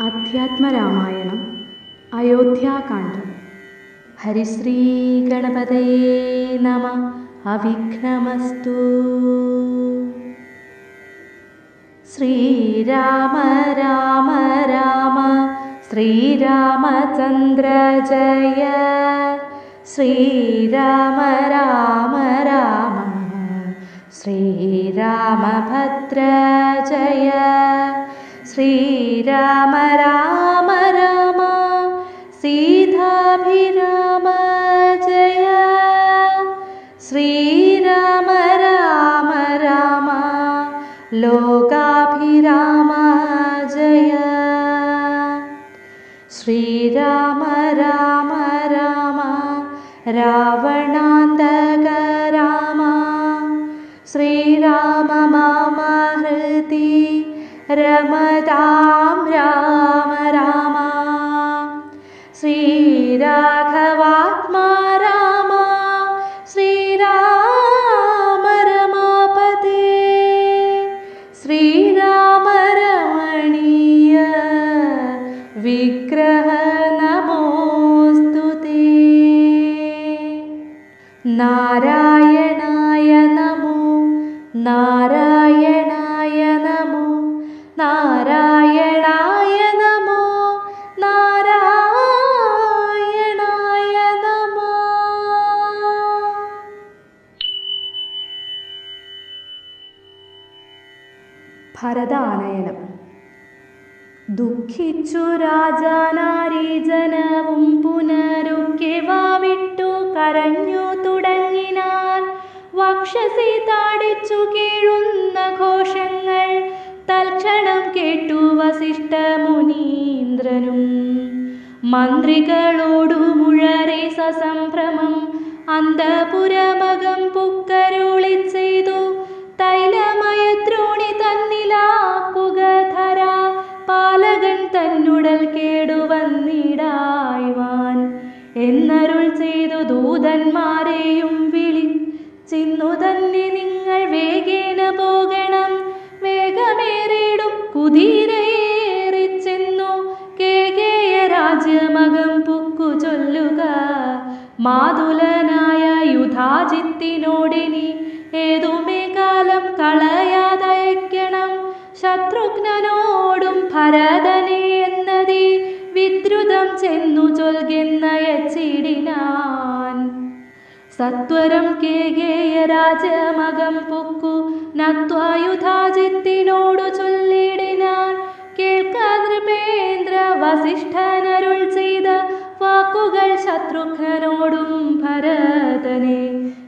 അധ്യാത്മരാമായണം അയോധ്യാകാന്ഡം. ഹരിശ്രീ ഗണപതയേ നമഃ. അവിഘ്നമസ്തു. ശ്രീരാമ രാമ രാമ ശ്രീരാമചന്ദ്ര ജയ. ശ്രീരാമ രാമ രാമ ശ്രീരാമഭദ്ര ജയ. ശ്രീരാമ രാമ രാമ സീതാഭിരാമ ജയ. ശ്രീരാമ രാമ രാമ ലോകാഭിരാമ ജയ. ശ്രീരാമ രാമ രാമ രാവണാന്തക രാമ. ശ്രീരാമ മമ ഹൃദി രമതാം രാമ രാമ. ശ്രീരാഘവാത്മാ രാമ ശ്രീരാമ രമാപതേ. ശ്രീരാമ രമണീയ വിഗ്രഹ നമോസ്തുതേ. നാരായണായ നമോ നാരായണായ നമോ നാരായണായ നമോ നാരായണായ നമോ. ഭരതാനയനം. ദുഃഖിച്ചു രാജാനാരീജനവും പുനരുക്കെ വാവിട്ടു കരഞ്ഞു തുടങ്ങിനാർ. വക്ഷസി താടിച്ചു കേഴുന്ന ഘോഷങ്ങൾ തൽക്ഷണം കേട്ടു വസിഷ്ഠ മുനീന്ദ്രനും. മന്ത്രികളോടു മുഴറി സസംഭ്രമം അന്തപുരമകം പുക്കരുളി ചെയ്തു. തൈലമയദ്രോണി തന്നിലാക്കുക ധര പാലകൻ തന്നുടൽ കേടുവന്നിടായ്വാൻ എന്നരുൾ ചെയ്തു. ദൂതന്മാരെയും വിളിച്ചിന്നു തന്നെ നിങ്ങൾ വേഗേന പോകണം. വേഗമേറിടും കുതിരയേറിച്ചെന്നു കേകേയ രാജ്യമകം പുക്കു ചൊല്ലുക. മാതുലനായ യുധാജിത്തിനോടിനി ഏതുമേ കാലം കളയാതയക്കണം. ശത്രുഘ്നനോടും ഭരതനെ എന്നതി വിദ്രുതം ചെന്നു ചൊൽകെന്നയച്ചിടിനാൻ. സത്വരം കേകേയ രാജമകം പൊക്കു നത്വായുധാജിത്തിനോടു ചൊല്ലിടിനാൻ. കേൾക്ക നൃപേന്ദ്ര വസിഷ്ഠനരുൾ ചെയ്ത വാക്കുകൾ ശത്രുഘ്നനോടും ഭരതനെ.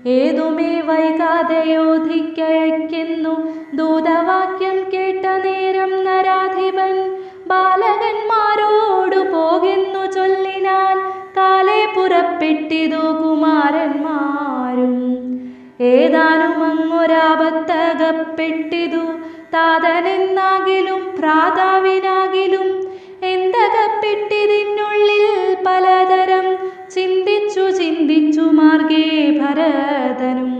ഏതുമേ വൈകാതെയോധിക്കയക്കുന്നു ദൂതവാക്യം കേട്ട നേരം നരാധിപൻ ബാലകന്മാരോടു പോകെന്നു ചൊല്ലിനാൻ. കാലേ പുറപ്പെട്ടിതു കുമാരന്മാരും. ഏതാനും അങ്ങൊരാപത്തകപ്പെട്ടിതു താതനെന്നാകിലും ഭ്രാതാവിനാകിലും. എന്തകപ്പെട്ടിതിനുള്ളിൽ പലതരം ചിന്തിച്ചു ചിന്തിച്ചു മാർഗേ ഭരതനും.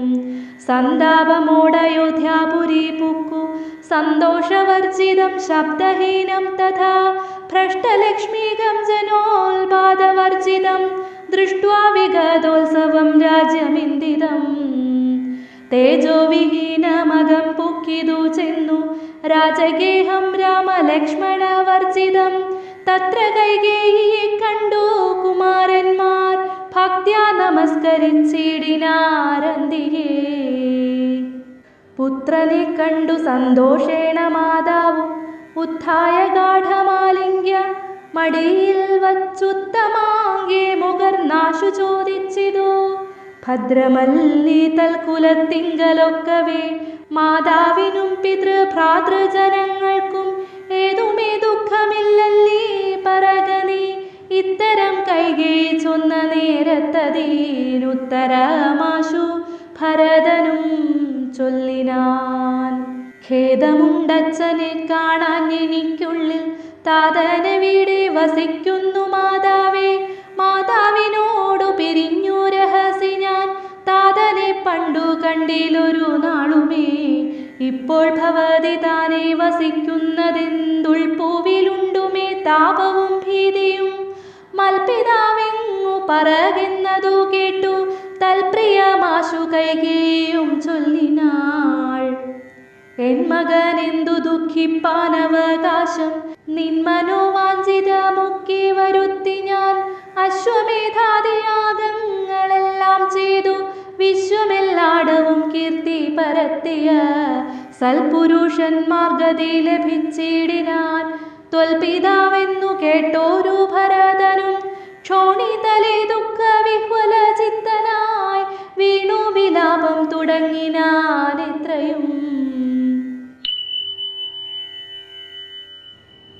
സന്താപമോടയോധ്യാപുരി പുക്കു സന്തോഷവർജിതം ശബ്ദഹീനം തഥാ ഭ്രഷ്ടലക്ഷ്മീകം ജനോൽപാദവർജിതം ദൃഷ്ട്വാ വിഗതോത്സവം രാജ്യമിന്ദിതം. തേജോവിഹീനമകം പുക്കിതു ചെന്നു രാജഗേഹം രാമലക്ഷ്മണവർജിതം. തത്ര കൈകേയിയെ കണ്ടു കുമാരന്മാർ ഭക്ത്യാ നമസ്കരിച്ചിടിനാരന്തികേ. പുത്രനെ കണ്ടു സന്തോഷേണ മാതാവും ഉത്ഥായ ഗാഠമാലിംഗ്യ മടിയിൽ വച്ചുത്തമാങ്കേ മുകർന്നാശു ചോദിച്ചിതു. ഭദ്രമല്ലി തൽക്കുലത്തിങ്കലൊക്കവേ മാതാവിനും പിതൃഭ്രാതൃജനങ്ങൾക്കും ഏതുമേ ദുഃഖമില്ലല്ലീ പറകനീ. ഇത്തരം കൈകേയി ചൊന്ന നേരത്തതീനുത്തരമാശു ഭരതനും ചൊല്ലിനാൻ. ഖേദമുണ്ടച്ഛനെ കാണാൻ എനിക്കുള്ളിൽ താതനവിടെ വസിക്കുന്നു മാതാവേ. മാതാവിനോടു പിരിഞ്ഞു രഹസി ഞാൻ താതനെ പണ്ടു കണ്ടിലൊരു നാളുമേ. ഇപ്പോൾ ഭവതി താനെ വസിക്കുന്നതെന്തുൾപ്പൂവിലുണ്ടുമേ താപവും ഭീതിയും. മൽപിതാവെങ്ങു പറകുന്നതു കേട്ടു തൽപ്രിയമാശു കൈകേയിയും ചൊല്ലിനാൾ. എൻ മകനെന്തു ദുഃഖിപ്പാനവകാശം, നിൻ മനോവാഞ്ചിതമൊക്കെ വരുത്തി ഞാൻ. അശ്വമേധാദിയാഗങ്ങളെല്ലാം ചെയ്തു വിശ്വമെല്ലാടവും കീർത്തി പരത്തിയ സൽപുരുഷന്മാർ ഗതി ലഭിച്ചിടിനാൻ. ത്വൽപിതാവെന്നു കേട്ടോരു ഭരതനും ക്ഷോണിതലേ ദുഃഖവിഹ്വല ചിത്തനായി വീണു വിലാപം തുടങ്ങിനാൻ എത്രയും.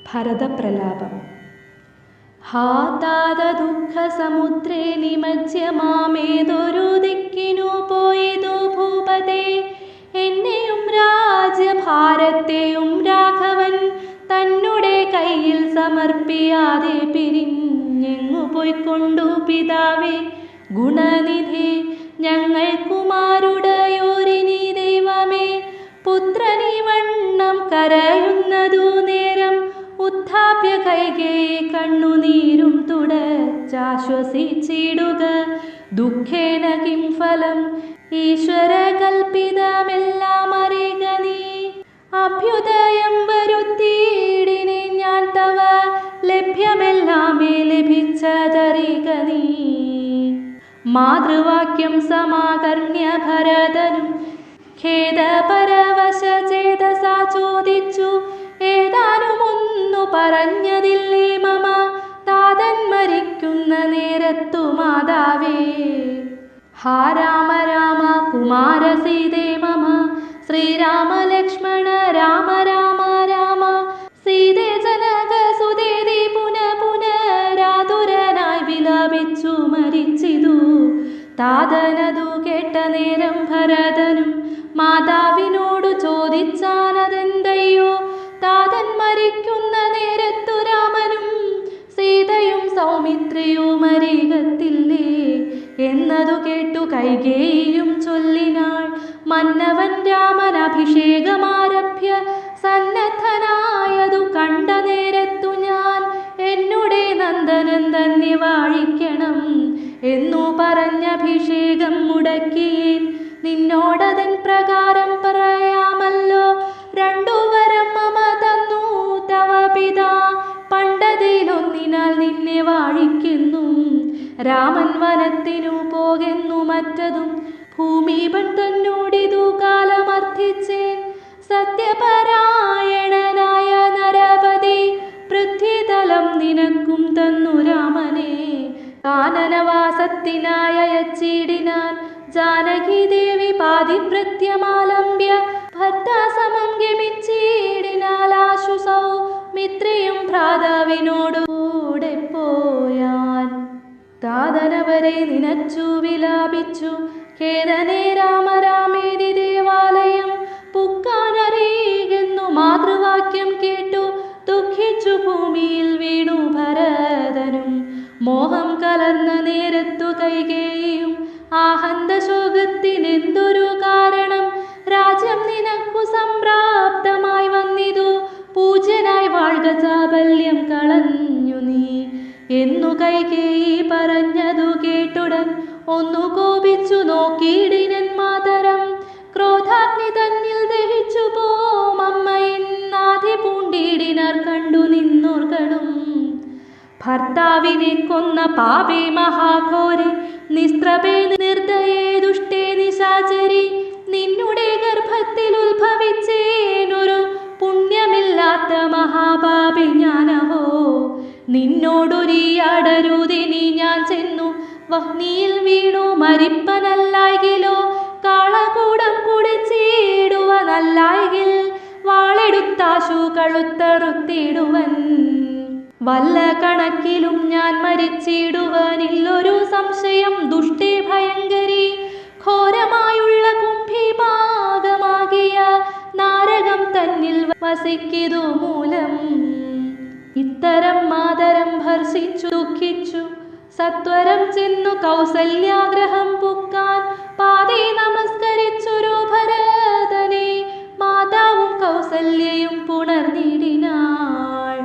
ഭരതപ്രലാപം. ഹാ താത ദുഃഖസമുദ്രേ നിമജ്യമാമേതൊരു ദിക്കിനു പോയതു ഭൂപതേ. എന്നെയും രാജ്യഭാരത്തെയും രാഘവൻ തന്നുടെ കയ്യിൽ സമർപ്പിയാതെ പിരിഞ്ഞെങ്ങു പോയിക്കൊണ്ടു പിതാവേ ഗുണനിധി. ഞങ്ങൾക്കുമാരുടയോരിനി ദൈവമേ പുത്രനീ വണ്ണം കരയുന്നതു നേരം ഉത്ഥാപ്യ കൈകേയി കണ്ണുനീരും തുടച്ചാശ്വസിച്ചിടുക. ദുഃഖേന കിം ഫലം ഈശ്വര കൽപ്പിതമെല്ലാം അറിയുക നീ. അഭ്യുദയം വരുത്തിയിടിനെ ഞാൻ തവ ലഭ്യമെല്ലാമേ ലഭിച്ചതറിയുക നീ. മാതൃവാക്യം സമാകർണ്യ ഭരതനും ഖേദപരവശ ചേതസാ ചോദിച്ചു. ഏതാനുമൊന്നു പറഞ്ഞതില്ലേ മമ താതൻ മരിക്കുന്ന നേരത്തു മാതാവേ. ഹാ രാമ രാമ കുമാര സീതേ മമ ശ്രീരാമ ലക്ഷ്മണ രാമ രാമ രാമ. സീതേ ജനക സുതേതി പുനരാതുരനായി വിലപിച്ചു മരിച്ചിതു. താതനതു കേട്ട നേരം ഭരതനും മാതാവിനോടു ചോദിച്ചാനതെന്തയ്യോ. താതൻ മരിക്കുന്ന നേരത്തു രാമനും സീതയും സൗമിത്രിയും അരികത്തില്ലേ എന്നതു കേട്ടു കൈകേയിയും ചൊല്ലിനാൾ. മന്നവൻ രാമൻ അഭിഷേകമാരഭ്യ സന്നദ്ധനായതു കണ്ട നേരത്തു ഞാൻ എന്നുടെ നന്ദനൻ തന്നെ വാഴിക്കണം എന്നു പറഞ്ഞഭിഷേകം മുടക്കിയേൻ. നിന്നോടതൻ പ്രകാരം പറയാമല്ലോ. രണ്ടു വരം മമ തന്നു തവ പിതാ. പണ്ടതിലൊന്നിനാൽ നിന്നെ വാഴിക്കുന്നു. രാമൻ വനത്തിനു പോകുന്നു മറ്റതും ഭൂമിപൻ തന്നോടിതു കാലമർത്ഥിച്ചേൻ. സത്യപരായണനായ നരപതി പൃഥ്വിതലം നിനക്കും തന്നു രാമനെ. കാനനവാസത്തിനായ യച്ചിടിനാൻ ജാനകി ദേവി പാതിവ്രത്യമാലംബ്യ ഭർത്താസമം ഗമിച്ചിടിനാലാശു സൗമിത്രിയും ഭ്രാതാവിനോടുകൂടെ പോയാൻ. താതനവരെ നിനച്ചു വിലാപിച്ചു ഖേദനേ രാമ രാമേതി ദേവാലയം പുക്കാനറിയുന്നു. മാതൃവാക്യം കേട്ടു ദുഃഖിച്ചു ഭൂമിയിൽ വീണു ഭരതനും. മോഹം കലർന്ന നേരത്തു കൈകേയിയും ആഹന്തശോകത്തിനെന്തൊരു കാരണം. രാജ്യം നിനക്കു സംപ്രാപ്തമായി വന്നിതു. പൂജ്യനായി വാഴ്ക ചാബല്യം കളഞ്ഞു നീ എന്നു കൈകേയി പറഞ്ഞതു കേട്ടുടൻ ഒന്നു കോപിച്ചു നോക്കിയിടിനൻ മാതരം. ക്രോധാഗ്നി തന്നിൽ ദഹിച്ചു പോമമ്മയെന്നാധി പൂണ്ടിടിനാർ കണ്ടു നിന്നോർക്കണം. ഭർത്താവിനെ കൊന്ന പാപേ മഹാഘോരെ നിസ്ത്രപേ നിർദ്ദയേ ദുഷ്ടേ നിശാചരി. നിന്നുടെ ഗർഭത്തിൽ ഉത്ഭവിച്ചേനൊരു പുണ്യമില്ലാത്ത മഹാപാപി ഞാനവോ. നിന്നോടൊരിയാടരുതിനി ഞാൻ ചെന്നു വഹ്നിയിൽ വീണു മരിപ്പനല്ലായികിലോ. കാളകൂടം കുടിച്ചിടുവനല്ലായിൽ വാളെടുത്താശു കഴുത്തറുത്തിടുവൻ. വല്ല കണക്കിലും ഞാൻ മരിച്ചിടുവനില്ലൊരു സംശയം. ദുഷ്ടേ ഭയങ്കരി ഘോരമായുള്ള കുംഭിഭാഗമാകിയ നാരകം തന്നിൽ വസിക്കിതു മൂലം. ഇത്തരം മാതരം ഭർഷിച്ചു ദുഃഖിച്ചു സത്വരം ചെന്നു കൗസല്യാഗ്രഹം പുക്കാൻ. പാദേ നമസ്കരിച്ചൊരു ഭരതനെ മാതാവും കൗസല്യയും പുണർന്നിടിനാൾ.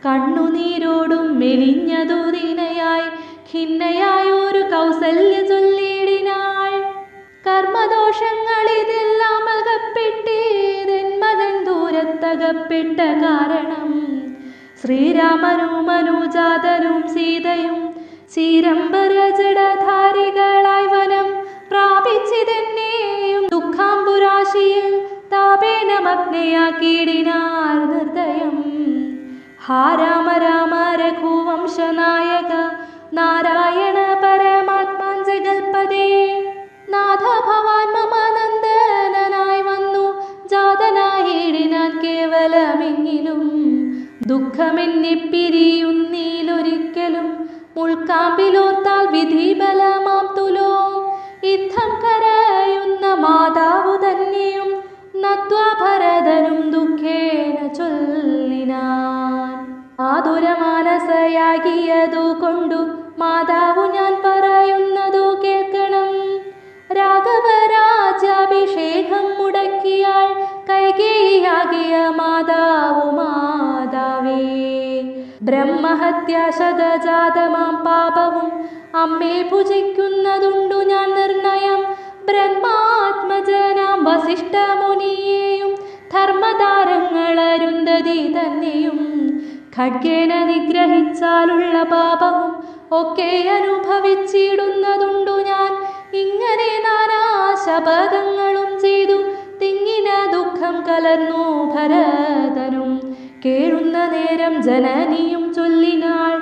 കണ്ണു കണ്ണുനീരോടും മെലിഞ്ഞതു ദീനയായി ഖിന്നയായൊരു കൗസല്യ ചൊല്ലിയിടിനാൾ. കർമ്മദോഷങ്ങളിതെല്ലാം അകപ്പെട്ടേതൻ മകൻ ദൂരത്തകപ്പെട്ട കാരണം ശ്രീരാമനും മനുജാതനും സീതയും ചീരംബരജടധാരികളായി വനം പ്രാപിച്ചിതെന്നെയും ദുഃഖാംബുരാശിയിൽ താപേന മഗ്നയാക്കിയിടിനാർ നിർദ്ദയം. ഹാ രാമ രാമ രഘുവംശനായക നാരായണ പരമാത്മാൻ ജഗൽപദേ. നാഥ ഭവാൻ മമ നന്ദനായി വന്നു ജാതനായിടിനാൻ കേവലമെങ്കിലും ദുഃഖമെന്നെ പിരിയുന്നീലൊരിക്കലും. മുൾക്കാമ്പിലോർത്താൽ വിധിബലമാം തുലോ യുദ്ധം കരയുന്ന മാതാവു തന്നെയും നത്വാ ഭരതനും ദുഃഖേന ചൊല്ലിനാൻ. ആതുരമാനസയാകിയതു കൊണ്ടു മാതാവു ഞാൻ പറയുന്നതു കേൾക്കണം. രാഘവരാജ്യാഭിഷേകം മുടക്കിയാൾ കൈകേയിയാകിയ മാതാവു മാതാവേ. ബ്രഹ്മഹത്യാശതജാതമാം പാപവും അമ്മേ ഭുജിക്കുന്നതുണ്ടു ഞാൻ നിർണയം. ബ്രഹ്മാത്മജനാം വസിഷ്ഠമുനിയെയും ധർമ്മതാരങ്ങളരുന്ധതി തന്നെയും ഖഡ്ഗേന നിഗ്രഹിച്ചാലുള്ള പാപവും ഒക്കെ അനുഭവിച്ചിടുന്നതുണ്ടു ഞാൻ. ഇങ്ങനെ നാനാ ശപഥങ്ങളും ചെയ്തു തിങ്ങിന ദുഃഖം കലർന്നു ഭരതനും. കേഴുന്ന നേരം ജനനിയും ചൊല്ലിനാൾ,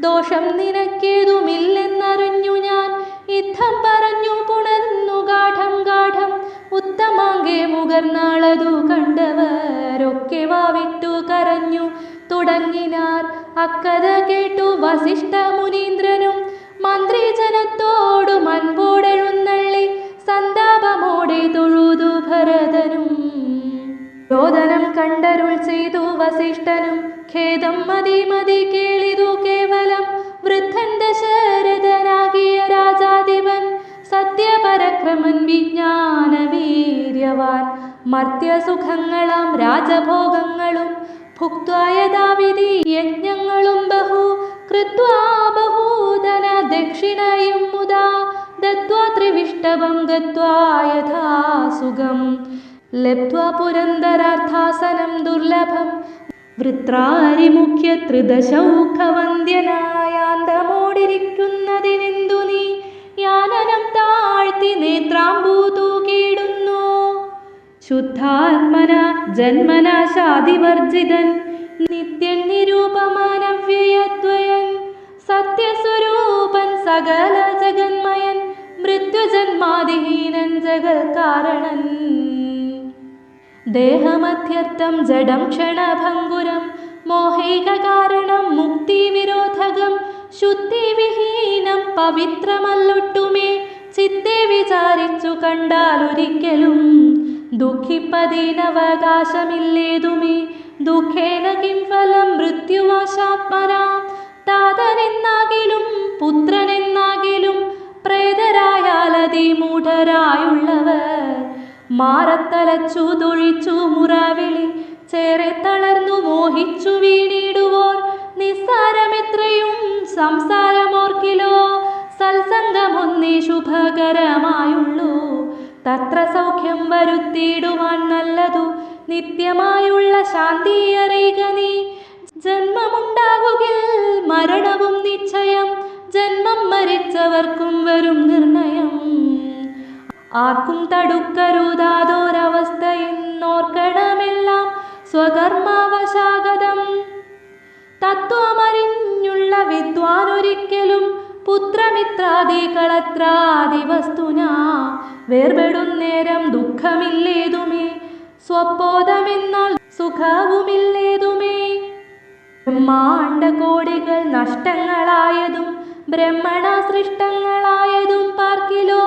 ദോഷം നിനക്കേതുമില്ലെന്നറിഞ്ഞു ഞാൻ. യുദ്ധം പറഞ്ഞു പുണർന്നു ഗാഠം ഗാഠം ഉത്തമാങ്കെ മുകർന്നാളതു കണ്ടവരൊക്കെ വാവിട്ടു കരഞ്ഞു തുടങ്ങിനാർ. അക്കഥ കേട്ടു വസിഷ്ഠ മുനീന്ദ്രനും മന്ത്രിജനത്തോടു അൻപോടെഴുന്നള്ളി സന്താപമോടെ തൊഴുതു ഭരതനും. രോദനം കണ്ടരുൾ ചെയ്തു വസിഷ്ഠനും, ഖേദം മതി മതി കേളിതു കേവലം. വൃദ്ധൻ ദശരഥനാകിയ രാജാധിപൻ സത്യപരക്രമൻ വിജ്ഞാനവീര്യവാൻ മർത്യസുഖങ്ങളാം രാജഭോഗങ്ങളും ഭുക്ത്വാ യഥാവിധി യജ്ഞങ്ങളും ബഹു കൃത്വാ ബഹൂധന ദക്ഷിണയും മുദാ ദത്വാ ത്രിവിഷ്ടവം ഗത്വാ യഥാസുഖം ലബ്ധ്വാ പുരന്ദരാർത്ഥാസനം ദുർലഭം. വൃത്രാരിമുഖ്യ ത്രിദശൗഖവന്ദ്യനായാന്തമോടിരിക്കുന്നതിനെന്തു നീ യാനനം താഴ്ത്തി നേത്രാംബൂ തൂക്കിയിടുന്നു. ശുദ്ധാത്മന ജന്മനാശാദിവർജിതൻ നിത്യൻ നിരൂപമാനവ്യയദ്വയൻ സത്യസ്വരൂപൻ സകല ജഗന്മയൻ മൃത്യുജന്മാദിഹീനൻ ജഗൽ കാരണൻ. ദേഹമധ്യർത്ഥം ജഡം ക്ഷണഭംഗുരം മോഹൈക കാരണം മുക്തിവിരോധകം ശുദ്ധിവിഹീനം പവിത്രമല്ലൊട്ടുമേ ചിത്തെ വിചാരിച്ചു കണ്ടാലൊരിക്കലും ദുഃഖിപ്പതിനവകാശമില്ലേതുമേ. ദുഃഖേന കിം ഫലം മൃത്യുവാശാത്മനാം താതനെന്നാകിലും പുത്രനെന്നാകിലും പ്രേതരായാലതിമൂഢരായുള്ളവർ മാറത്തലച്ചു തൊഴിച്ചു മുറവിളി ചേറെ തളർന്നു മോഹിച്ചു വീണിടുവോർ നിസ്സാരമെത്രയും സംസാരമോർക്കിലോ സത്സംഗമൊന്നേ ശുഭകരമായുള്ളൂ. തത്ര സൗഖ്യം വരുത്തിയിടുവാൻ നല്ലതു നിത്യമായുള്ള ശാന്തി അറിയുക നീ. ജന്മമുണ്ടാകുകിൽ മരണവും നിശ്ചയം ജന്മം മരിച്ചവർക്കും വരും നിർണയം. ആർക്കും തടുക്കരുതാതൊരവസ്ഥയെന്നോർക്കണമെല്ലാം സ്വകർമാവശാഗതം. തത്വമറിഞ്ഞുള്ള വിദ്വാനൊരിക്കലും പുത്രമിത്രാദികളത്രാദി വസ്തുന വേർപെടുന്നേരം ദുഃഖമില്ലേതുമേ. സ്വബോധമെന്നാൽ സുഖവുമില്ലേതുമേ. ബ്രഹ്മാണ്ട കോടികൾ നഷ്ടങ്ങളായതും ബ്രഹ്മണ സൃഷ്ടങ്ങളായതും പാർക്കിലോ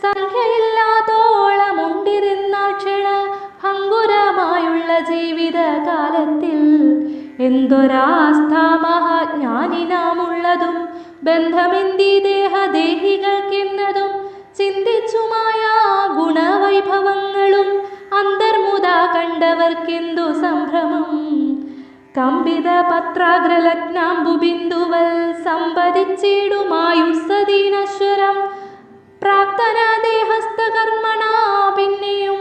സംഖ്യയില്ലാത്തോളമുണ്ടിരുന്നാൽ ക്ഷണ ഭംഗുരമായുള്ള ജീവിതകാലത്തിൽ എന്തൊരാസ്ഥ മഹാജ്ഞാനിനാമുള്ളതും ബന്ധമെന്തി ദേഹദേഹികൾക്കെന്നതും ചിന്തിച്ചുമായ ഗുണവൈഭവങ്ങളും അന്തർമുദ കണ്ടവർക്കെന്തു സംഭ്രമം. കമ്പിത പത്രാഗ്രലഗ്നാംബുബിന്ദുവൽ സമ്പതിച്ചിടുമായുസ്സദീനശ്വരം പ്രാപ്തന ദേഹസ്ഥകർമ്മണ പിന്നെയും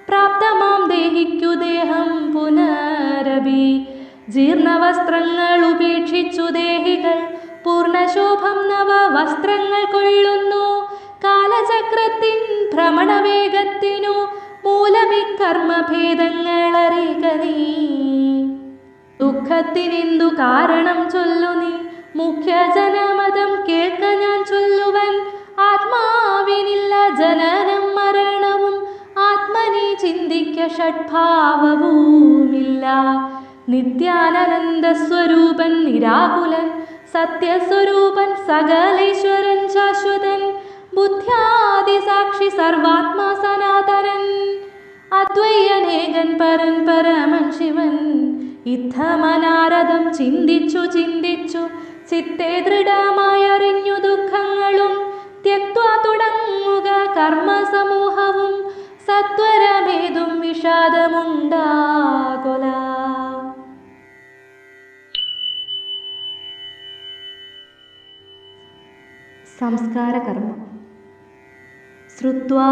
പ്രാപ്തമാം ദേഹിക്കു ദേഹം പുനരഭി ജീർണവസ്ത്രങ്ങൾ ഉപേക്ഷിച്ചു ദേഹികൾ പൂർണ്ണശോഭം നവ വസ്ത്രങ്ങൾ കൊള്ളുന്നു കാലചക്രത്തിൻ ഭ്രമണവേഗത്തിനു മൂലമിക്കർമ്മഭേദങ്ങളറിക നീ ദുഃഖത്തിനെന്തു കാരണം ചൊല്ലു നീ മുഖ്യജനമതം കേൾക്ക ഞാൻ ചൊല്ലുവൻ ആത്മാവിനില്ല ജനനം മരണവും ആത്മനി ചിന്തിക്ക ഷഡ്ഭാവവുമില്ല നിത്യാനന്ദ സ്വരൂപൻ നിരാകുലൻ സത്യസ്വരൂപൻ സകലേശ്വരൻ ശാശ്വതൻ ബുദ്ധ്യാദിസാക്ഷി സർവാത്മാ സനാതനൻ അദ്വൈയനേകൻ പരൻ പരമൻ ശിവൻ ഇത്തമനാരദം ചിന്തിച്ചു ചിന്തിച്ചു ചിത്തെ ദൃഢമായറിഞ്ഞു ദുഃഖങ്ങളും ത്യക്ത്വാ തുടങ്ങുക കർമ്മസമൂഹവും സത്വരമേതും വിഷാദമുണ്ടാകൊല. സംസ്കാരകർമ്മം. ശ്രുത്വാ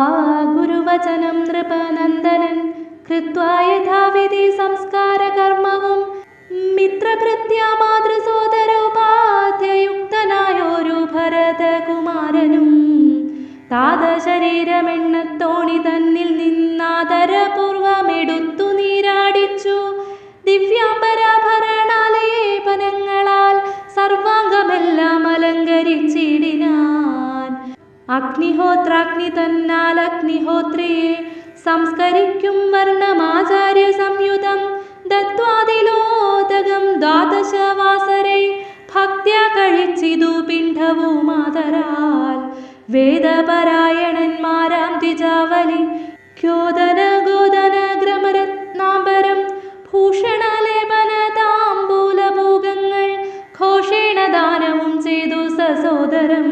ഗുരുവചനം നൃപനന്ദനൻ കൃത്വാ യഥാവിധി സംസ്കാരകർമ്മവും മിത്രഭൃത്യാ മാതൃസോദരോപാധ്യയുക്തനായൊരു ഭരതകുമാരനും താതശരീരമെണ്ണത്തോണി തന്നിൽ നിന്നാദരപൂർവമെടുത്തു നീരാടിച്ചു ദിവ്യാംബരാഭരണാലേപനങ്ങളാൽ സർവാംഗമെല്ലാം അലങ്കരിച്ചിടിനാൻ. അഗ്നിഹോത്രാഗ്നി തന്നാൽ അഗ്നിഹോത്രിയെ സംസ്കരിക്കും വർണ്ണമാചാര്യ സംയുതം ദത്വാതിലോദകം ദ്വാദശവാസരെ ഭക്ത്യാ കഴിച്ചിതു പിണ്ഡവുമാതരാൽ വേദപരായണന്മാരാം ദ്വിജാവലി ഖ്യോദന ഗോദന ഗ്രമരത്നാംബരം ഭൂഷണലേപന താംബൂലഭോഗങ്ങൾ ഘോഷേണ ദാനവും ചെയ്തു സസോദരം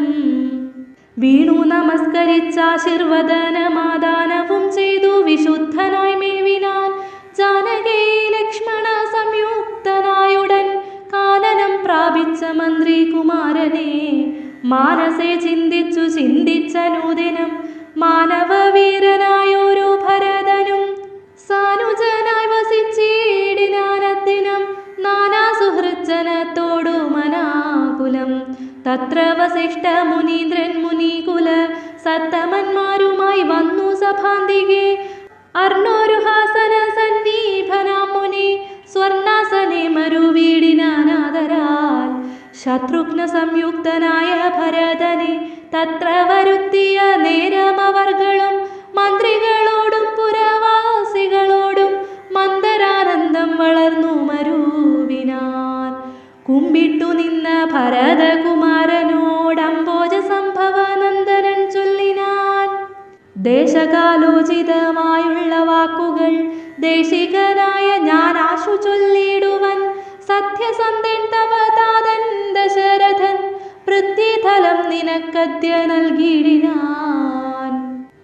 വീണു നമസ്കരിച്ചാശീർവദനമാദാനവും ചെയ്തു വിശുദ്ധനായി മേവിനാൻ. ജാനകി ലക്ഷ്മണ സംയുക്തനായുടൻ കാനനം പ്രാപിച്ച മന്ത്രി കുമാരനെ മാനസേ ചിന്തിച്ചു ചിന്തിച്ചനൂദിനം മാനവവീരനായോരോ ഭരതനും സാനുജനായി വസിച്ചിടിനാനത്തിനം നാനാ സുഹൃജ്ജനത്തോടു മനാകുലം. തത്ര വസിഷ്ഠ മുനീന്ദ്രൻ മുനികുല സത്തമന്മാരുമായി വന്നു സഭാന്തികെ അർണോരുഹാസന സന്നീഭനാം മുനി സ്വർണാസനെ മരുവീടിനാനാദരാൽ ശത്രുഘ്ന സംയുക്തനായ ഭരതനെ തത്ര വരുത്തിയ നേരമവർകളും മന്ത്രികളോടും പുരവാസികളോടും മന്ദരാനന്ദം വളർന്നു മരുവിനാൻ. കുമ്പിട്ടു നിന്ന ഭരതകുമാരനോടംബോജ സംഭവനന്ദനൻ ചൊല്ലിനാൻ. ദേശകാലോചിതമായുള്ള വാക്കുകൾ ദേശികനായ ഞാൻ ആശു ചൊല്ലിടുവൻ. സത്യസന്ധൻ തവ താതൻ ദശരഥൻ പൃഥ്വിതലം നിനക്കദ്യ നൽകിയിടിനാൻ.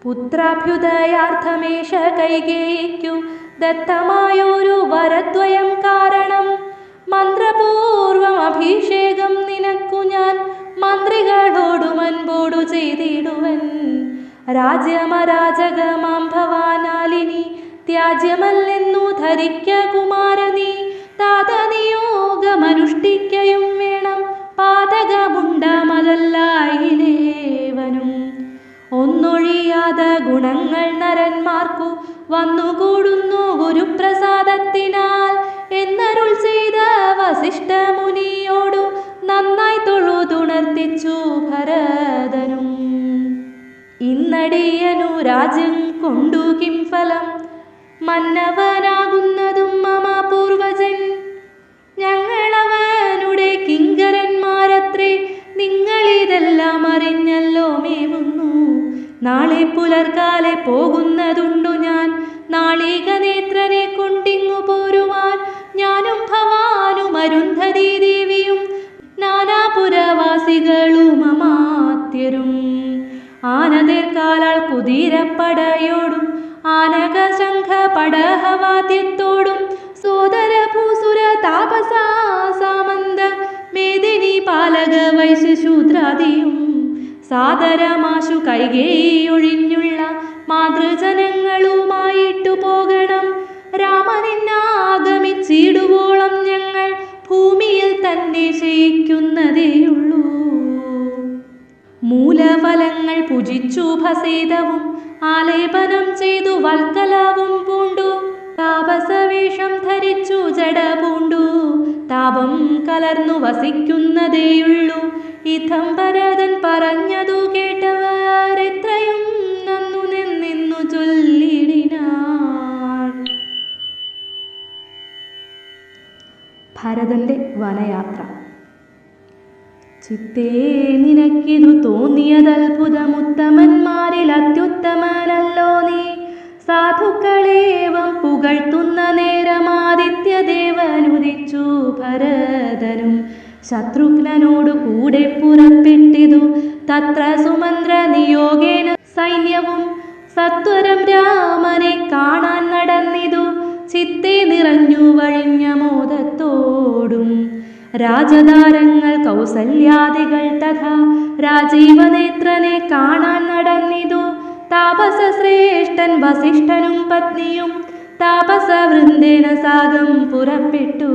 പുത്രാഭ്യുദയാർത്ഥമേഷ കൈകേയിക്കു ദത്തമായൊരു വരദ്വയം കാരണം മന്ത്രപൂർവം അഭിഷേകം നിനക്കു ഞാൻ മന്ത്രികളോടും അൻപോടു ചെയ്തിടുവൻ. രാജ്യമരാജകമാം ഭവാനാലിനി ത്യാജ്യമല്ലെന്നു ധരിക്ക കുമാരനീ താതനിയോഗമനുഷ്ഠിക്കയും വേണം പാതകമുണ്ടാമതല്ലായിലേവനും. ഒന്നൊഴിയാത ഗുണങ്ങൾ നരന്മാർക്കു വന്നുകൂടുന്നു ഗുരുപ്രസാദത്തിനാൽ എന്നരുൾ ചെയ്ത വസിഷ്ഠ മുനിയോടു നന്നായി തൊഴുതുണർത്തിച്ചു ഭരതനും. ഇന്നടിയനു രാജ്യം കൊണ്ടു കിം ഫലം മന്നവനാകുന്നതും മമ പൂർവജൻ ഞങ്ങളവനുടെ കിങ്കരന്മാരത്രേ നിങ്ങളിതെല്ലാം അറിഞ്ഞല്ലോ മേവുന്നു. നാളെ പുലർക്കാലെ പോകുന്നതുണ്ടു ഞാൻ നാളിക നേത്രനെ കൊണ്ടിങ്ങു പോരുവാൻ. ഞാനും ഭവാനും അരുന്ധതി ദേവിയും നാനാപുരവാസികളും അമാത്യരും ആനതേർക്കാലാൾ കുതിരപ്പടയോടും ആനക ശംഖ പടഹവാദ്യത്തോടും സോദര ഭൂസുര താപസ പാലക വൈശ്യശൂദ്രാദിയും സാദരമാശു കൈകേയൊഴിഞ്ഞുള്ള മാതൃജനങ്ങളുമായിട്ടു പോകണം. രാമനെന്നാഗമിച്ചിടുവോളം ഞങ്ങൾ ഭൂമിയിൽ തന്നെ ശയിക്കുന്നതേയുള്ളൂ. മൂലഫലങ്ങൾ ഭുജിച്ചു ഭസേതവും ആലേപനം ചെയ്തു വൽക്കലവും പൂണ്ടു താപസവേഷം ധരിച്ചു ജട പൂണ്ടു താപം കലർന്നു വസിക്കുന്നതേയുള്ളൂ. ഇത്തം ഭരതൻ പറഞ്ഞതു കേട്ടവർ എത്രയും നന്നു നിന്നു ചൊല്ലിടിനാൻ. ഭരതന്റെ വനയാത്ര. ചിത്തേ നിനക്കിതു തോന്നിയതത്ഭുതമുത്തമന്മാരിൽ അത്യുത്തമനല്ലോ നീ. സാധുക്കളേവം പുകഴ്ത്തുന്ന നേരമാദിത്യദേവനുദിച്ചു ഭരതനും ശത്രുഘ്നനോടു കൂടെ പുറപ്പെട്ടിതു. തത്ര സുമന്ത്ര നിയോഗേന സൈന്യവും സത്വരം രാമനെ കാണാൻ നടന്നിതു. ചിത്തേ നിറഞ്ഞു വഴിഞ്ഞ മോദത്തോടും രാജധാരങ്ങൾ കൗസല്യാദികൾ തഥാ രാജീവനേത്രനെ കാണാൻ നടന്നിതു. താപസശ്രേഷ്ഠൻ വസിഷ്ഠനും പത്നിയും താപസവൃന്ദേന സാഗം പുറപ്പെട്ടു.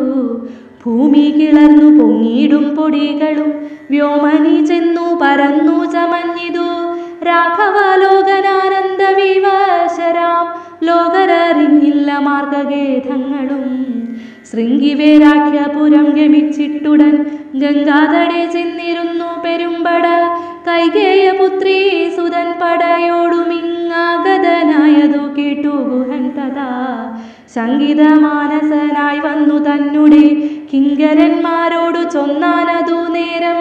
ഭൂമി കിളർന്നു പൊങ്ങിയിടും പൊടികളും വ്യോമനി ചെന്നു പരന്നു ചമഞ്ഞിതു. രാഘവലോകനാനന്ദ വിവശരാം ലോകരറിഞ്ഞില്ല മാർഗഗേധങ്ങളും. ശൃംഗിവേരാഖ്യപുരം ഗമിച്ചിട്ടുടൻ ഗംഗാതടേ ചെന്നിരുന്നു പെരുമ്പട. കൈകേയപുത്രീ സുതൻ പടയോടുമിങ്ങാഗതനായതു കേട്ടു ഗുഹൻ തഥാ. ശങ്കിതമാനസനായി വന്നു തന്നുടെ കിങ്കരന്മാരോടു ചൊന്നാനതു നേരം.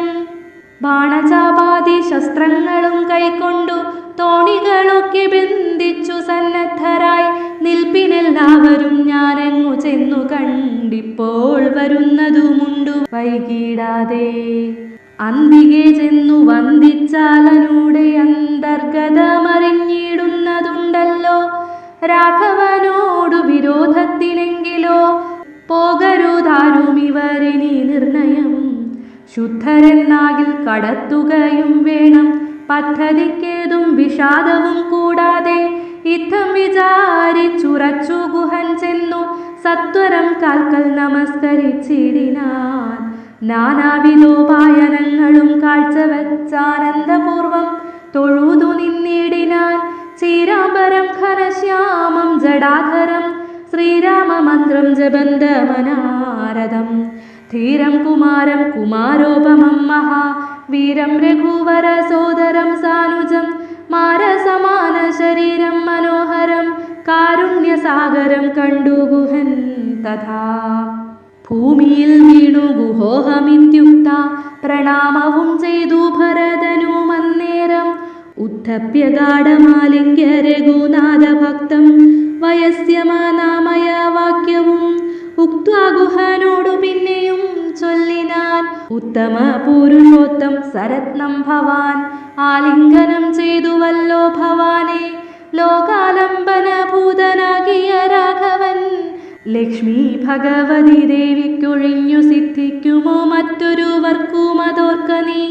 ബാണചാപാദി ശസ്ത്രങ്ങളും കൈക്കൊണ്ടു തോണികളൊക്കെ ബന്ധിച്ചു സന്നദ്ധരായി നിൽപ്പിനെല്ലാവരും ഞാനെങ്ങു ചെന്നു കണ്ടിപ്പോൾ വരുന്നതുമുണ്ടു വൈകിടാതെ. അന്തികെ ചെന്നു വന്ദിച്ചാലനൂടെ അന്തർഗതമറിഞ്ഞിടുന്നതുണ്ടല്ലോ. രാഘവനോടു വിരോധത്തിനെങ്കിലോ പോകരുതാരുമിവരിനി നിർണയം. ശുദ്ധരെന്നാകിൽ കടത്തുകയും വേണം പദ്ധതിക്കേതും വിഷാദവും കൂടാതെ. ഇത്തം വിചാരിച്ചുറച്ചു ഗുഹൻ ചെന്നു സത്വരം കാൽക്കൽ നമസ്കരിച്ചിടിനാൻ. നാനാവിധോപായനങ്ങളും കാഴ്ചവച്ചാനന്ദപൂർവം തൊഴുതു നിന്നിടിനാൻ. ചീരാംബരം ഘനശ്യാമം ജടാധരം ശ്രീരാമമന്ത്രം ജപന്തമനാരദം. ധീരം കുമാരം കുമാരോപമം മഹാവീരം രഘുവര സോദരം സാനുജം. മാരസമാന ശരീരം മനോഹരം കാരുണ്യസാഗരം കണ്ടു ഗുഹൻ തഥാ. ഭൂമിയിൽ വീണു ഗുഹോഹമിത്യുക്ത പ്രണാമവും ചെയ്തു ഭരതനുമന്നേരം. ഉദ്ധപ്യ ഗാഢമാലിംഗ്യ രഘുനാഥ ഭക്തം വയസ്യമനാമയ വാക്യവും ഉക്ത്വാ ഗുഹനോടു പിന്നെയും ചൊല്ലിനാൻ. ഉത്തമ പുരുഷോത്തം സരത്നം ഭവാൻ ആലിംഗനം ചെയ്തുവല്ലോ ഭവാനെ. ലോകാലംബന ഭൂതനാകിയ രാഘവൻ ലക്ഷ്മി ഭഗവതി ദേവിക്കൊഴിഞ്ഞു സിദ്ധിക്കുമോ മറ്റൊരുവർക്കുമതോർക്ക നീ.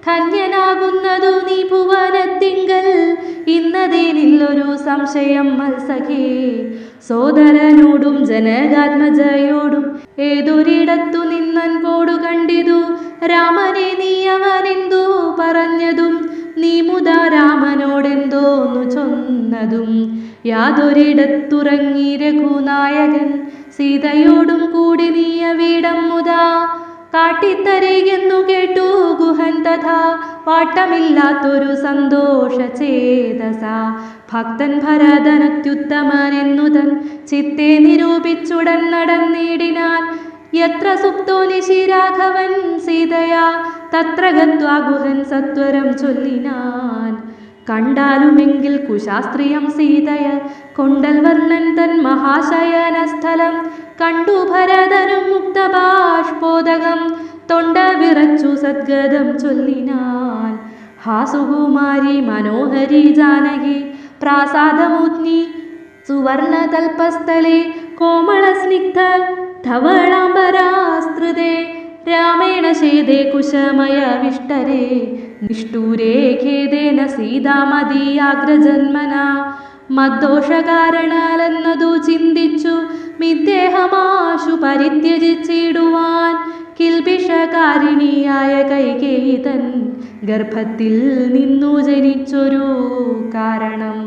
ധന്യനാകുന്നതു നീ ഭുവനത്തിങ്കൽ ഇന്നതേനില്ലൊരു സംശയം മത്സഖേ. സോദരനോടും ജനകാത്മജയോടും ഏതൊരിടത്തു നിന്നൻ പോടു കണ്ടിതു. രാമനെ നീ അവനെന്തോ പറഞ്ഞതും നീ മുതാ രാമനോടെന്തോന്നു ചൊന്നതും. യാതൊരിടത്തുറങ്ങി രഘുനായകൻ സീതയോടും കൂടി നീയവിടം മുതാ കാട്ടിത്തരികെന്നു കേട്ടു ഗുഹൻ തഥാ. വാട്ടമില്ലാത്തൊരു സന്തോഷ ചേതസ ഭക്തൻ ഭരതനത്യുത്തമനെന്നു തൻ ചിത്തെ നിരൂപിച്ചുടൻ നടന്നിടിനാൻ. യത്ര സുപ്തോ നിശി രാഘവൻ സീതയാ തത്ര ഗത്വാ ഗുഹൻ സത്വരം ചൊല്ലിനാൻ. കണ്ടാലുമെങ്കിൽ കുശാസ്ത്രീയം സീതയ കൊണ്ടൽ വർണ്ണൻ തൻ മഹാശയനസ്ഥലം. കണ്ടു ഭരതനും മുക്തബാഷ്പോദകം തൊണ്ട വിറച്ചു സദ്ഗതം ചൊല്ലിനാൻ. ഹാസുകുമാരി മനോഹരി ജാനകി പ്രാസാദമൂർത്തി സുവർണതൽപസ്ഥലേ കോമളസ്നിഗ്ധ ധവളാംബരാസ്തൃതേ രാമേണ ചേതേ കുശമയ വിഷ്ടരേ നിഷ്ഠൂരേ ഖേദേന സീതാമതീയാഗ്രജന്മന മദ്ദോഷകാരണാലെന്നതു ചിന്തിച്ചു മിദ്ദേഹമാശു പരിത്യജിച്ചിടുവാൻ കിൽബിഷകാരിണിയായ കൈകേയി തൻ ഗർഭത്തിൽ നിന്നു ജനിച്ചൊരു കാരണം.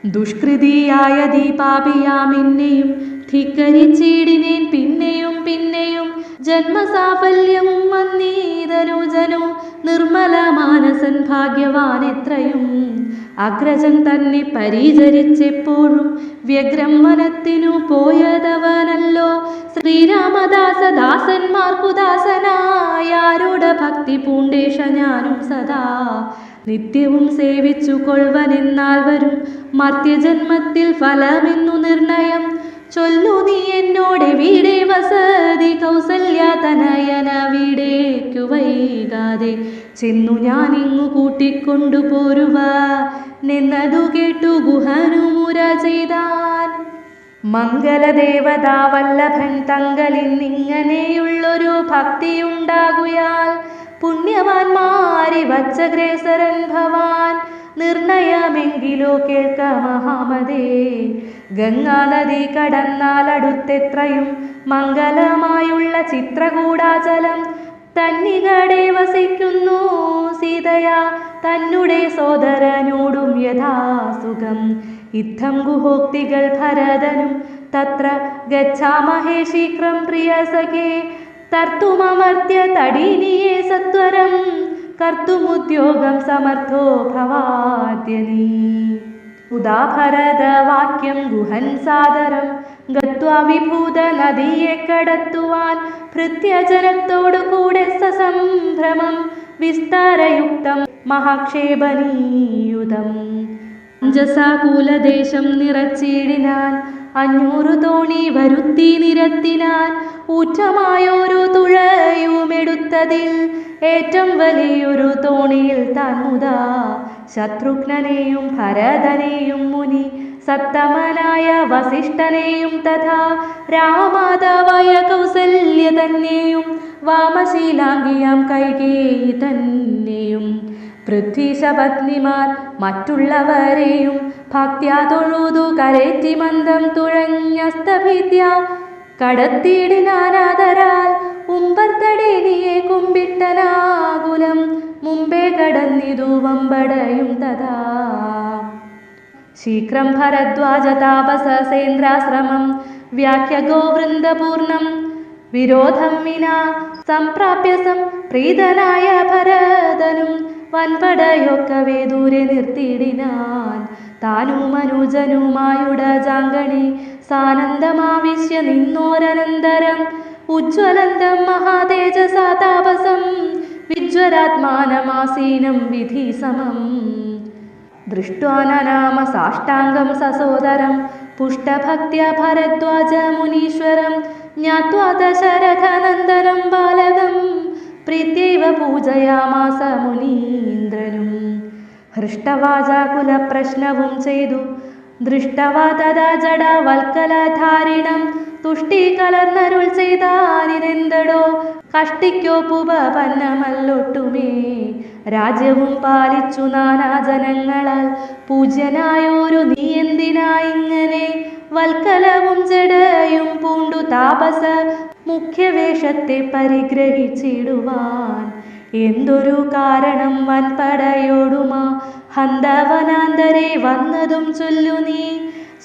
ദുഷ്കൃതിയായ ദീപാപിയാമെന്നെയും ധിക്കരിച്ചിടിനേൻ പിന്നെയും പിന്നെയും ജന്മസാഫല്യവും വന്നീതനുജനു നിർമ്മല മാനസൻ ഭാഗ്യവാൻ എത്രയും അഗ്രജൻ തന്നെ പരിചരിച്ചെപ്പോഴും വ്യഗ്രം വനത്തിനു പോയതവനല്ലോ ശ്രീരാമദാസ ദാസന്മാർക്കു ദാസനായാരുടെ ഭക്തി പൂണ്ടേഷ ഞാനും സദാ നിത്യവും സേവിച്ചു കൊൾവനെന്നാൽ വരും മർത്യജന്മത്തിൽ ഫലമെന്നു നിർണയം ചൊല്ലു നീ എന്നോടെവിടെ വസതി കൗസല്യ തനയന വീടേക്കു വൈകാതെ ചെന്നു ഞാനിങ്ങു കൂട്ടിക്കൊണ്ടു പോരുവ നിന്നതു കേട്ടു ഗുഹനു മുര ചെയ്താൻ. മംഗലദേവതാ വല്ലഭൻ തങ്കലിന്നിങ്ങനെയുള്ളൊരു ഭക്തിയുണ്ടാകുയാൽ പുണ്യവാന്മാരി വച്ചഗ്രേസരൻ ഭവാൻ നിർണയമെങ്കിലോ കേൾക്ക മഹാമതേ. ഗംഗാനദി കടന്നാലടുത്തെത്രയും മംഗലമായുള്ള ചിത്രകൂടാചലം തന്നികടെ വസിക്കുന്നു സീതയാ തന്നുടെ സോദരനോടും യഥാസുഖം. ഇത്തം ഗുഹോക്തികൾ ഭരതനും തത്ര ഗച്ഛാമഹേ ശീഘ്രം പ്രിയ സഖേ തർത്തുമമർത്യ തടീനിയേ സത്വരം കർത്തുമുദ്യോഗം സമർത്ഥോ ഭവാദ്യനീ. ഉദാഭരതവാക്യം ഗുഹൻ സാദരം ഗത്വാ വിഭൂത നദിയെ കടത്തുവാൻ ഭൃത്യജനത്തോടു കൂടെ സസംഭ്രമം വിസ്താരയുക്തം മഹാക്ഷേപനീയുതം. അഞ്ജസാകൂലദേശം നിറച്ചിടിനാൻ 500 തോണി വരുത്തി നിരത്തിനാൻ ഊറ്റമായൊരു തുഴയുമെടുത്തതിൽ ഏറ്റം വലിയൊരു തോണിയിൽ താൻ മുതാ ശത്രുഘ്നനെയും ഭരതനെയും മുനി സത്തമനായ വസിഷ്ഠനെയും തഥാ രാമമാതാവായ കൗസല്യ തന്നെയും വാമശീലാംഗിയാം കൈകേയി തന്നെയും പൃഥ്വീശപത്നിമാർ മറ്റുള്ളവരെയും ഭക്ത്യാ തൊഴുതു കരേറ്റി മന്ദം തുഴഞ്ഞസ്തഭിദ്യ കടത്തിയിടിനാനാദരാൽ ഉമ്പർത്തടേനിയെ കുമ്പിട്ടനാകുലം മുമ്പേ കടന്നിതു വമ്പടയും തഥാ. ശീഘ്രം ഭരദ്വാജ താപസേന്ദ്രാശ്രമം വ്യാഖ്യ ഗോവൃന്ദപൂർണം വിരോധം വിനാ സംപ്രാപ്യ സംപ്രീതനായ ഭരതനും വൻപടയൊക്കവേ ദൂരെ നിർത്തിയിടിനാൻ. താനും അനുജനുമായുട ജാങ്കണി സാനന്ദമാവിശ്യ നിന്നോരനന്തരം ഉജ്ജ്വലന്തം മഹാതേജസാ താപസം വിജ്വരാത്മാനമാസീനം വിധി സമം. ദൃഷ്ട്വാനനാമ സാഷ്ടാംഗം സസോദരം പുഷ്ടഭക്ത്യ ഭരദ്വാജ മുനീശ്വരം ജ്ഞാത്വാ ദശരഥനന്ദനം ബാലകം പ്രീത്യൈവ പൂജയാമാസ മുനീന്ദ്രനും. ഹൃഷ്ടവാചാകുലപ്രശ്നവും ചെയ്തു ദൃഷ്ടവാ തഥാ ജഡവൽക്കലധാരിണം തുഷ്ടീകലർന്നരുൾ ചെയ്താനിതെന്തടോ കഷ്ടിക്കോപ്പുപന്നമല്ലൊട്ടുമേ. രാജ്യവും പാലിച്ചു നാനാജനങ്ങളാൽ പൂജ്യനായോരു നീ എന്തിനായിങ്ങനെ വൽക്കലവും ജഡയും പൂണ്ടു താപസ മുഖ്യവേഷത്തെ പരിഗ്രഹിച്ചിടുവാൻ എന്തൊരു കാരണം വൻപടയോടുമാ ഹന്തവനാന്തരെ വന്നതും ചൊല്ലു നീ.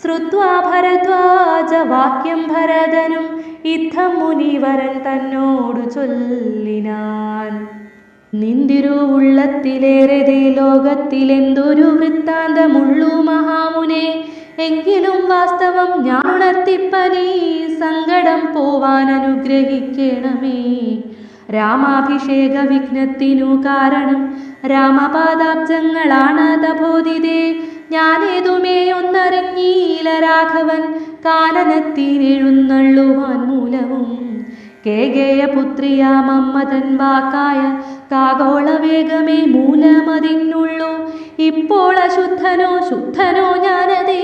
ശ്രുത്വാ ഭരദ്വാജ വാക്യം ഭരതനും ഇത്തം മുനിവരൻ തന്നോടു ചൊല്ലിനാൻ. നിന്തിരു ഉള്ളത്തിലേറെ ലോകത്തിലെന്തൊരു വൃത്താന്തമുള്ളൂ മഹാമുനെ. എങ്കിലും വാസ്തവം ഞാൻ ഉണർത്തിപ്പനീ സങ്കടം പോവാൻ അനുഗ്രഹിക്കണമേ. രാമാഭിഷേക വിഘ്നത്തിനു കാരണം രാമപാദാബ്ജങ്ങളാണ് തപോദിതേ. ഞാനേതുമേ ഒന്നറിഞ്ഞീല രാഘവൻ കാനനത്തിനെഴുന്നള്ളുവാൻ മൂലവും. കേകേയ പുത്രിയാമമ്മതൻ വാക്കായ കാഗോളവേഗമേ മൂലമതിനുള്ളൂ. ഇപ്പോൾ അശുദ്ധനോ ശുദ്ധനോ ഞാനതേ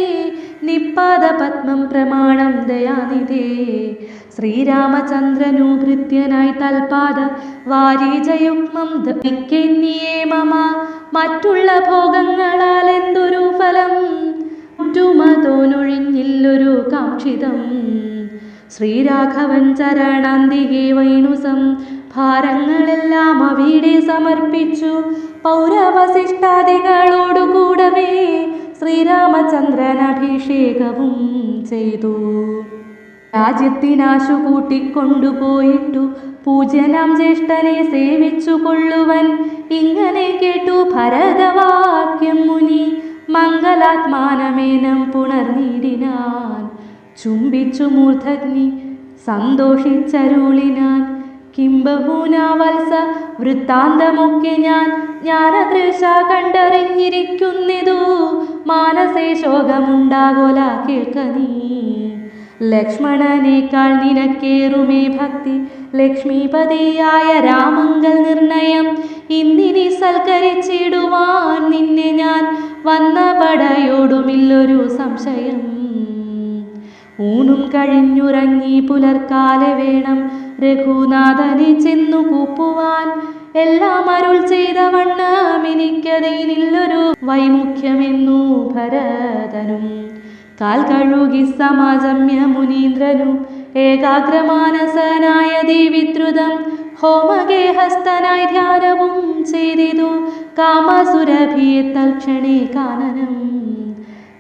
നിപ്പാത പത്മം പ്രമാണം ദയാനിധേ. ശ്രീരാമചന്ദ്രനു ഭൃത്യനായി തൽപാദ വാരീജയുഗ്മം ധരിക്കെന്നിയേ മമ. മറ്റുള്ള ഭോഗങ്ങളാൽ എന്തൊരു ഫലം, മുറ്റുമതോനൊഴിഞ്ഞില്ലൊരു കാക്ഷിതം. ശ്രീരാഘവൻ ചരണാന്തികെ വൈണുസം ഭാരങ്ങളെല്ലാം അവിടെ സമർപ്പിച്ചു. പൗരവശിഷ്ടാദികളോടുകൂടവേ ശ്രീരാമചന്ദ്രൻ അഭിഷേകവും ചെയ്തു. രാജ്യത്തിനാശു കൂട്ടിക്കൊണ്ടുപോയിട്ടു പൂജ്യനാം ജ്യേഷ്ഠനെ സേവിച്ചു കൊള്ളുവൻ. ഇങ്ങനെ കേട്ടു ഭരതവാക്യം മുനി മംഗലാത്മാനമേനം പുണർനീടിനാൻ. ചുംബിച്ചു മൂർധഗ്നി സന്തോഷിച്ചരുളിനാൻ. കിംബഹൂനാ വത്സ വൃത്താന്തമൊക്കെ ഞാൻ ജ്ഞാനദൃശ കണ്ടറിഞ്ഞിരിക്കുന്നിതു. മാനസേ ശോകമുണ്ടാകൊല കേൾക്ക നീ. ലക്ഷ്മണനേക്കാൾ നിനക്കേറുമേ ഭക്തി, ലക്ഷ്മീപതിയായ രാമങ്കൽ നിർണയം. ഇന്നിനി സൽക്കരിച്ചിടുവാൻ നിന്നെ ഞാൻ വന്ന പടയോടുമില്ലൊരു സംശയം. ഊണും കഴിഞ്ഞുറങ്ങി പുലർക്കാലെ വേണം രഘുനാഥനെ ചെന്നു കൂപ്പുവാൻ. എല്ലാം അരുൾ ചെയ്ത വണ്ണം എനിക്കതിനില്ലൊരു വൈമുഖ്യമെന്നു ഭരതനും. കാൽ കഴുകി സമാജമ്യ മുനീന്ദ്രനും ഏകാഗ്രമാനസനായ ദേവിദ്രുതം. ഹോമഗേഹസ്ഥനായി ധ്യാനവും ചെയ്തിതു കാമസുരഭിയെ തൽക്ഷണേ കാനനം.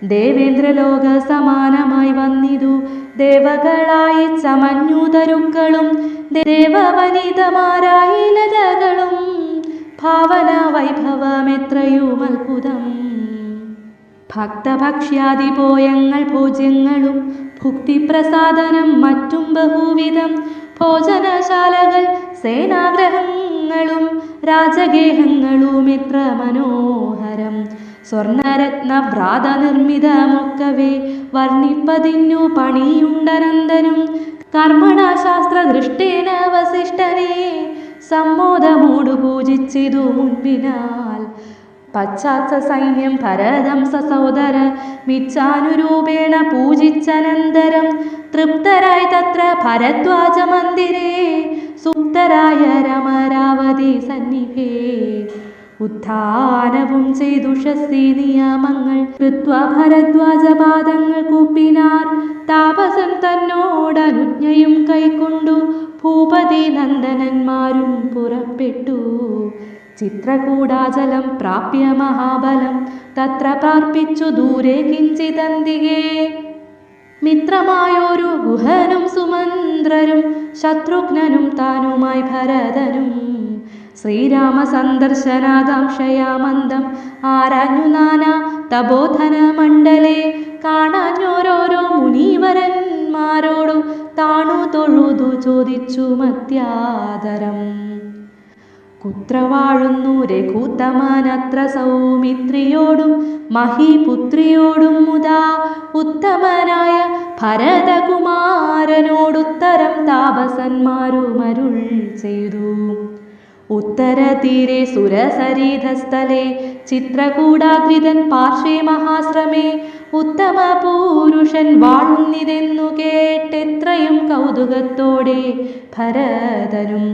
ദേവേന്ദ്രലോക സമാനമായി വന്നിതു ദേവകളായി ചമഞ്ഞുതരുക്കളും. ദേവവനിതമാരായി ലതകളും ഭാവന വൈഭവമെത്രയും അത്ഭുതം. ഭക്തഭക്ഷ്യാദിപോയങ്ങൾ ഭോജ്യങ്ങളും ഭുക്തിപ്രസാദനം മറ്റും ബഹുവിധം. ഭോജനശാലകൾ സേനാഗ്രഹങ്ങളും രാജഗേഹങ്ങളും എത്ര മനോഹരം. സ്വർണരത്നവ്രാത നിർമ്മിതമൊക്കവേ വർണ്ണിപ്പതിന്നു പണിയുണ്ടനന്ദനും. കർമ്മണശാസ്ത്രദൃഷ്ടേന വസിഷ്ഠനെ സമ്മോദമോടു പൂജിച്ചിതു മുൻപിനാൽ. പശ്ചാത്ത സൈന്യം ഭരതം സസോദര മിച്ഛാനുരൂപേണ പൂജിച്ചനന്തരം. തൃപ്തരായി തത്ര ഭരദ്വാജ മന്ദിരേ സുപ്തരായ രമരാവതി സന്നിഭേ. ഉത്ഥാനവും ചെയ്തു ഷസ്തി നിയമങ്ങൾ കൃത്വാ ഭരദ്വാജ പാദങ്ങൾ കൂപ്പിനാർ. താപസൻ തന്നോടനുജ്ഞയും കൈക്കൊണ്ടു ഭൂപതി നന്ദനന്മാരും പുറപ്പെട്ടു. ചിത്രകൂടാചലം പ്രാപ്യ മഹാബലം തത്ര പാർപ്പിച്ചു ദൂരെ കിഞ്ചിതന്തികേ. മിത്രമായൊരു ഗുഹനും സുമന്ത്രരും ശത്രുഘ്നനും താനുമായി ഭരതനും. ശ്രീരാമ സന്ദർശനാകാംക്ഷയാമന്ദം ആരാഞ്ഞു നാനാ തപോധന മണ്ഡലേ. കാണാഞ്ഞോരോരോ മുനീവരന്മാരോടു താണു തൊഴുതു ചോദിച്ചു മത്യാദരം. കുത്ര വാഴുന്നു രഘുത്തമനത്ര സൗമിത്രിയോടും മഹീപുത്രിയോടും മുതാ. ഉത്തമനായ ഭരതകുമാരനോടുത്തരം താപസന്മാരുമരുൾ ചെയ്തു. ഉത്തരതീരെ സുരസരീധസ്ഥലേ ചിത്രകൂടാദ്രിതൻ പാർശ്വേ മഹാശ്രമേ. ഉത്തമ പുരുഷൻ വാഴുന്നിതെന്നു കേട്ടെത്രയും കൗതുകത്തോടെ ഭരതനും.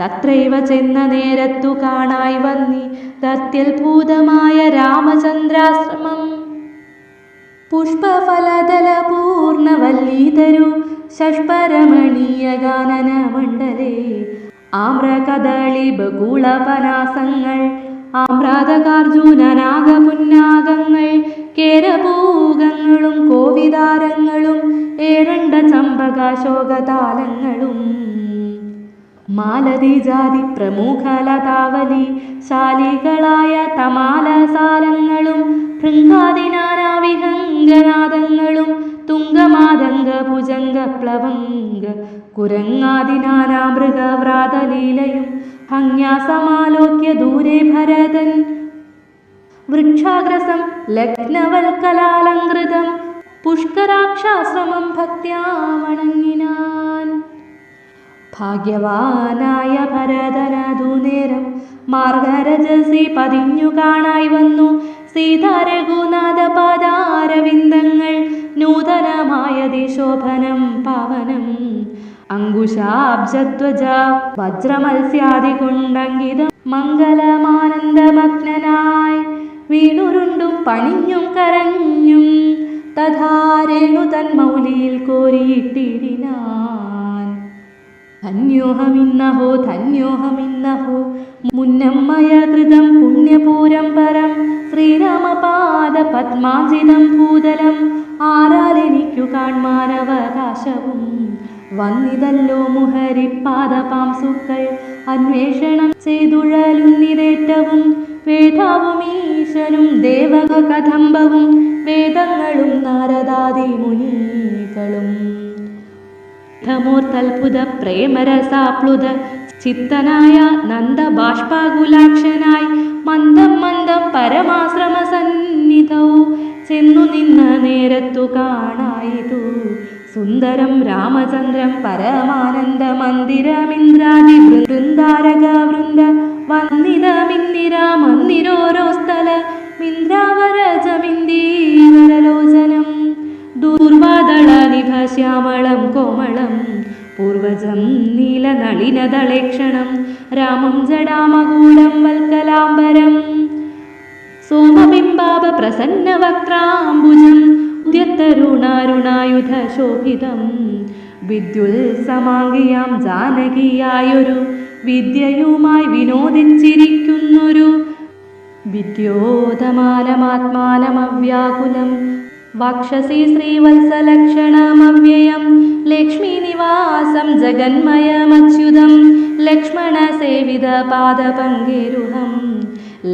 തത്രൈവ ചെന്ന നേരത്തു കാണായി വന്നി അത്യത്ഭുതമായ രാമചന്ദ്രാശ്രമം. പുഷ്പഫലദല പൂർണ്ണവല്ലീതരു ഷഷ്പരമണീയ ഗാനന മണ്ഡലേ. ആമ്രകദളി ബകുളപനാസങ്ങൾ ആമ്രാതകാർജുനനാഗപുന്നാഗങ്ങൾ കേരഭൂഗങ്ങളും കോവിതാരങ്ങളും ഏഴണ്ട ചമ്പകാശോകതാലങ്ങളും. മാലതിജാതി പ്രമുഖലതാവലി ശാലികളായ തമാലസാലങ്ങളും ഭൃംഗാദിനാനാവിഹംഗനാദങ്ങളും തുംഗമാതംഗ ഭുജംഗ പ്ലവംഗ കുരങ്ങാദിനാനാ മൃഗവ്രാതലീലയും. ഭംഗ്യാസമാലോക്യ ദൂരെ ഭരതൻ വൃക്ഷാഗ്രസം ലഗ്നവൽക്കലാലങ്കൃതം പുഷ്കരാക്ഷാശ്രമം ഭക്ത്യാ വണങ്ങിനാൻ. ഭാഗ്യവാനായ ഭരതനതു നേരം മാർഗരജസി പതിഞ്ഞു കാണായി വന്നു. സീതാരഘുനാഥ പാദാരവിന്ദങ്ങൾ നൂതനമായതി ശോഭനം പാവനം അങ്കുശാബ്ജധ്വജ വജ്രമത്സ്യാദി കൊണ്ടങ്കിതം മംഗളമാനന്ദമഗ്നനായി വീണുരുണ്ടും പണിഞ്ഞും കരഞ്ഞും തഥാരേണു തന്മൗലിയിൽ കോരിയിട്ടിടിനാൻ. ധന്യോഹമിന്നഹോ ധന്യോഹമിന്നഹോ മുന്നമ്മയ കൃതം പുണ്യപൂരം പരം ശ്രീരാമപാദ പത്മാജിതം ഭൂതലം ആരാലെനിക്കു കാൺമാനവകാശവും വന്നിതല്ലോ മുഹരിപ്പാദപാംസുക്കൾ അന്വേഷണം ചെയ്തുഴലുന്നിതേറ്റവും വേദാവും ഈശനും ദേവക കദംബവും വേദങ്ങളും നാരദാദി മുനികളും ധമോർത്തൽപുത പ്രേമരസാപ്ലുത ചിത്തനായ നന്ദബാഷ്പാകുലാക്ഷനായി മന്ദം മന്ദം പരമാശ്രമ സന്നിധവും ചെന്നു നിന്ന നേരത്തു കാണായിതു സുന്ദരം രാമചന്ദ്രം പരമാനന്ദ മന്ദിരമിന്ദ്രാദി വൃന്ദാരക വൃന്ദ വന്ദിതമിന്ദിര മന്ദിരോരോ സ്ഥല മിന്ദ്രാവരജമിന്ദീവരലോചനം ദൂർവാദള നിഭ ശ്യാമളം കോമളം പൂർവജം നീലനളിനദളേക്ഷണം രാമം ജടാമകൂടം വൽക്കലാംബരം സോമബിംബാഭ പ്രസന്ന വക്രാംബുജം ഉദ്യത്തരുണാരുണായുധ ശോഭിതം വിദ്യുൽ സമാംഗിയാം ജാനകിയായൊരു വിദ്യയുമായി വിനോദിച്ചിരിക്കുന്നൊരു വിദ്യോതമാനമാത്മാനമവ്യാകുലം വക്ഷസി ശ്രീവത്സലക്ഷണമവ്യയം ലക്ഷ്മീ നിവാസം ജഗന്മയമച്യുതം ലക്ഷ്മണ സേവിത പാദപങ്കേരുഹം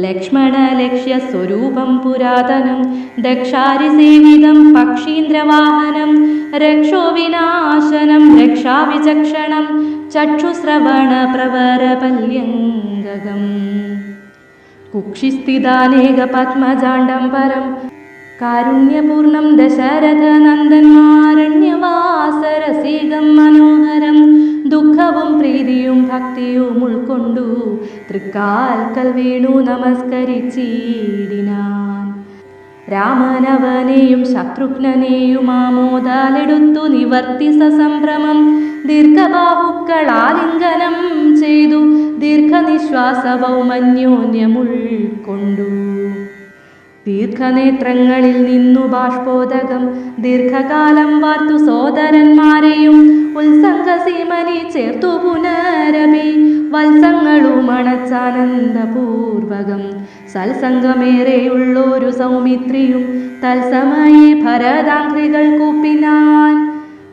ലക്ഷ്മണ ലക്ഷ്യ സ്വരൂപം പുരാതനം ദക്ഷാരി സേവിതം പക്ഷീന്ദ്രവാഹനം രക്ഷോ വിനാശനം രക്ഷാവിചക്ഷണം ചക്ഷുശ്രവണ പ്രവരപല്യംഗകം കുക്ഷിസ്ഥിതാനേക പത്മജാണ്ഡം പരം കാരുണ്യപൂർണം ദശരഥ നന്ദന്മാരണ്യവാസരസികം മനോഹരം ദുഃഖവും പ്രീതിയും ഭക്തിയും ഉൾക്കൊണ്ടു തൃക്കാൽക്കൽ വീണു നമസ്കരിച്ചിടിനാൻ. രാമനവനെയും ശത്രുഘ്നനെയും ആമോദാലെടുത്തു നിവർത്തി സസംഭ്രമം ദീർഘബാഹുക്കളാലിംഗനം ചെയ്തു ദീർഘനിശ്വാസവും അന്യോന്യമുൾക്കൊണ്ടു. ദീർഘനേത്രങ്ങളിൽ നിന്നു ബാഷ്പോദകം ദീർഘകാലം വാർത്തു സോദരന്മാരെയും ഉത്സംഗസീമനി ചേർത്തു പുനരപി വത്സങ്ങളും അണച്ചാനന്ദപൂർവകം സത്സംഗമേറെയുള്ളൊരു സൗമിത്രിയും തത്സമയെ ഭരതാംഘ്രികൾ കൂപ്പിനാൻ.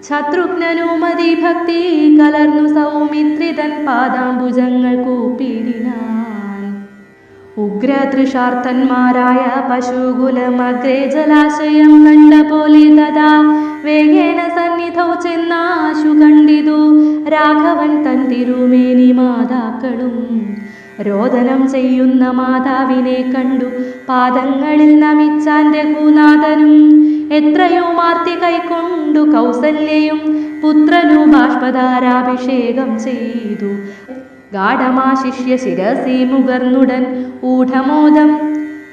ശത്രുഘ്നനുമതി ഭക്തി കലർന്നു സൗമിത്രി തൻ പാദാംബുജങ്ങൾ കൂപ്പിടിനാൻ. ഉഗ്രതൃഷാർത്ഥന്മാരായ പശുകുലമഗ്രേ ജലാശയം കണ്ട പോലെ തഥാ വേഗേന സന്നിധൗ ചെന്നാശു കണ്ടിതു രാഘവൻ തൻ തിരുമേനി മാതാക്കളും. രോദനം ചെയ്യുന്ന മാതാവിനെ കണ്ടു പാദങ്ങളിൽ നമിച്ചാൻ രഘുനാഥനും. എത്രയോ മാർത്തി കൈക്കൊണ്ടു കൗസല്യയും പുത്രനു ബാഷ്പധാരാഭിഷേകം ചെയ്തു. ഗാഠമാശിഷ്യ ശിരസി മുകർന്നുടൻ ഊഢമോദം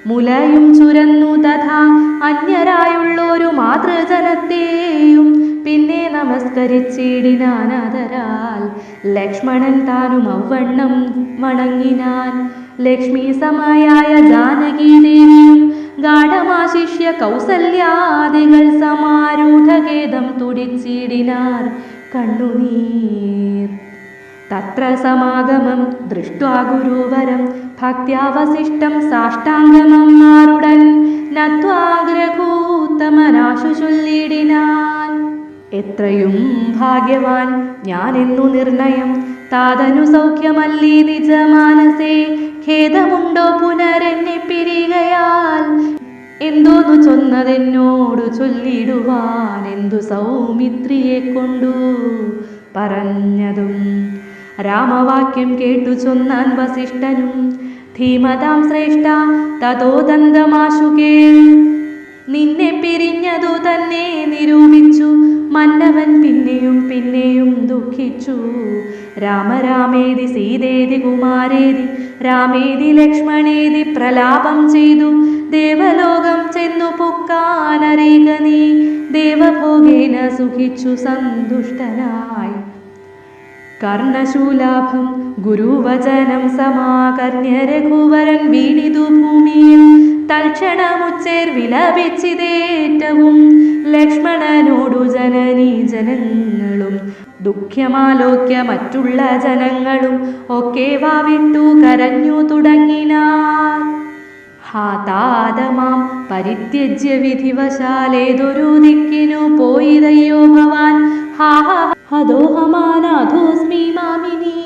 മുലയും ചുരന്നു തഥാ അന്യരായുള്ളൊരു മാതൃജനത്തെയും പിന്നെ നമസ്കരിച്ചിടിനാനാദരാൽ. ലക്ഷ്മണൻ താനും ഔവണ്ണം വണങ്ങിനാൻ. ലക്ഷ്മി സമയായ ജാനകി ദേവിയും ഗാഠമാശിഷ്യ കൗസല്യാദികൾ സമാരൂഢഖേദം തുടിച്ചിടിനാർ കണ്ണുനീർ. തത്ര സമാഗമം ദൃഷ്ട്വാ ഗുരുവരം ഭക്ത്യാവശിഷ്ടം സാഷ്ടാംഗമമ്മാരുടൻ നത്വാഗ്രഹൂത്തമനാശു ചൊല്ലിടിനാൻ. എത്രയും ഭാഗ്യവാൻ ഞാനെന്നു നിർണയം താതനു സൗഖ്യമല്ലീ നിജമാനസേ. ഖേദമുണ്ടോ പുനരെന്നെ പിരികയാൽ എന്തോന്നു ചൊന്നതെന്നോടു ചൊല്ലിടുവാൻ എന്തു സൗമിത്രിയെ കൊണ്ടു പറഞ്ഞതും. രാമവാക്യം കേട്ടു ചൊന്നാൻ വസിഷ്ഠനും ധീമതാം ശ്രേഷ്ഠ തതോ ദന്തമാശുകേ നിന്നെ പിരിഞ്ഞതു തന്നെ നിരൂപിച്ചു മന്നവൻ പിന്നെയും പിന്നെയും ദുഃഖിച്ചു. രാമരാമേതി സീതേതി കുമാരേതി രാമേതി ലക്ഷ്മണേതി പ്രലാപം ചെയ്തു. ദേവലോകം ചെന്നു പുക്കാനറിക നീ ദേവഭോഗേന സുഖിച്ചു സന്തുഷ്ടനായി. കർണശൂലാഭം ഗുരുവചനം സമാകർണ്യ രഘുവരൻ വീണിതു ഭൂമിയിൽ തൽക്ഷണമുച്ചേർ വിലപിച്ചിതേറ്റവും. ലക്ഷ്മണനോടു ജനനീ ജനങ്ങളും ദുഃഖ്യമാലോക്യ മറ്റുള്ള ജനങ്ങളും ഒക്കെ വാവിട്ടു കരഞ്ഞു തുടങ്ങിനാർ. ഹാതാദമാം പരിത്യജ്യ വിധിവശാലേതൊരു ദിക്കിനു പോയിതയ്യോ ഭവാൻ. ഹദോഹമാനാധോസ്മി മാമിനി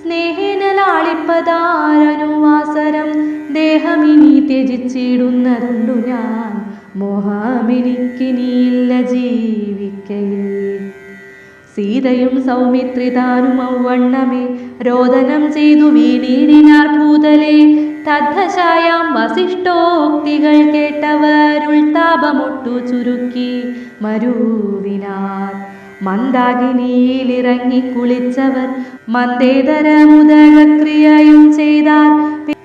സ്നേഹേന ലാളിപ്പതാരനുവാസരം. ദേഹമിനി ത്യജിച്ചിടുന്നതുണ്ടു ഞാൻ മോഹമെനിക്കിനിയില്ല ജീവിക്കയിൽ. സീതയും സൗമിത്രിതാനും ഔവണ്ണമേ രോദനം ചെയ്തു വീണീടിനാർ ഭൂതലേ. തദ്ധശായാം വസിഷ്ഠോക്തികൾ കേട്ടവരുൾതാപമൊട്ടു ചുരുക്കി മരുവിനാർ. മന്ദാകിനിയിലിറങ്ങി കുളിച്ചവർ മന്ദേതരമുദകക്രിയയും ചെയ്താർ.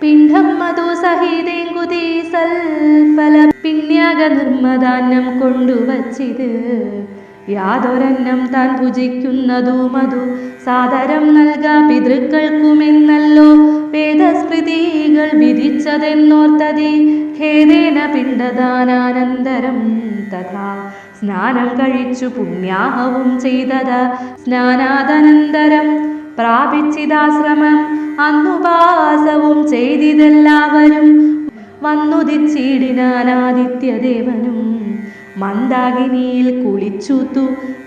പിണ്ഡം മധു സഹിതേങ്കുതി സൽഫല പിണ്യാക നിർമ്മദാന്നം കൊണ്ടുവച്ചിത്. യാതൊരന്നം താൻ ഭുജിക്കുന്നതു മധു സാദരം നൽക പിതൃക്കൾക്കുമെന്നല്ലോ വേദസ്മൃതികൾ വിധിച്ചതെന്നോർത്തതി. ഖേദേന പിണ്ഡദാനാനന്തരം തഥാ സ്നാനം കഴിച്ചു പുണ്യാഹവും ചെയ്തത്. സ്നാനാദനന്തരം പ്രാപിച്ചിതാശ്രമം അന്നുപാസവും ചെയ്തിതെല്ലാവരും. വന്നുദിച്ചിടിനാനാദിത്യദേവനും മന്ദാകിനിയിൽ കുളിച്ചുത്തു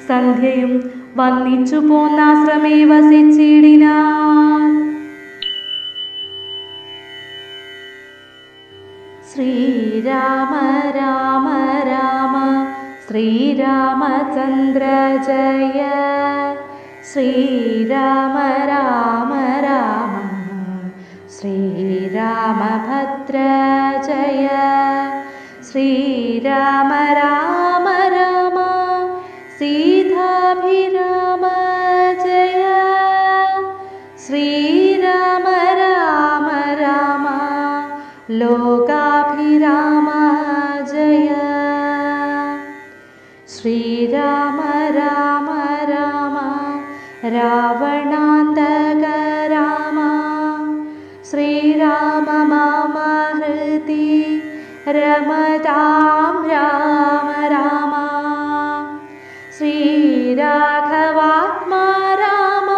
സന്ധ്യയും വന്നിച്ചു പോന്നാശ്രമേ വസിച്ചിടിനാർ. ശ്രീരാമ രാമ രാമ ശ്രീരാമചന്ദ്ര ജയ. ശ്രീരാമ രാമ രാമ ശ്രീരാമഭദ്ര ജയ. ശ്രീരാമ രാമ രാമ സീതാഭിരാമ ജയ. ശ്രീരാമ രാമ രാമ ലോകാഭിരാമ ജയ. ശ്രീരാമ രാമ രാമ രാവണാന്തക രാമ. ശ്രീരാമ മമ ഹൃദി രമതാം രാമ രാമ. ശ്രീരാഘവാത്മാ രാമ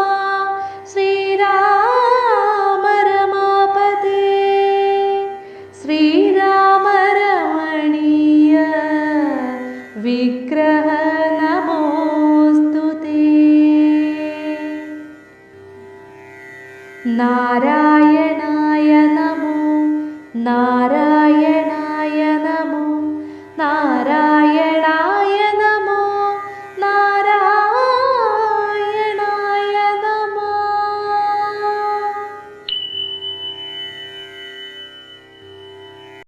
ശ്രീരാമ രമാപതേ. ശ്രീരാമ രമണീയ വിഗ്രഹ നമോസ്തുതേ. നാരായണായ നമോ നാരായണ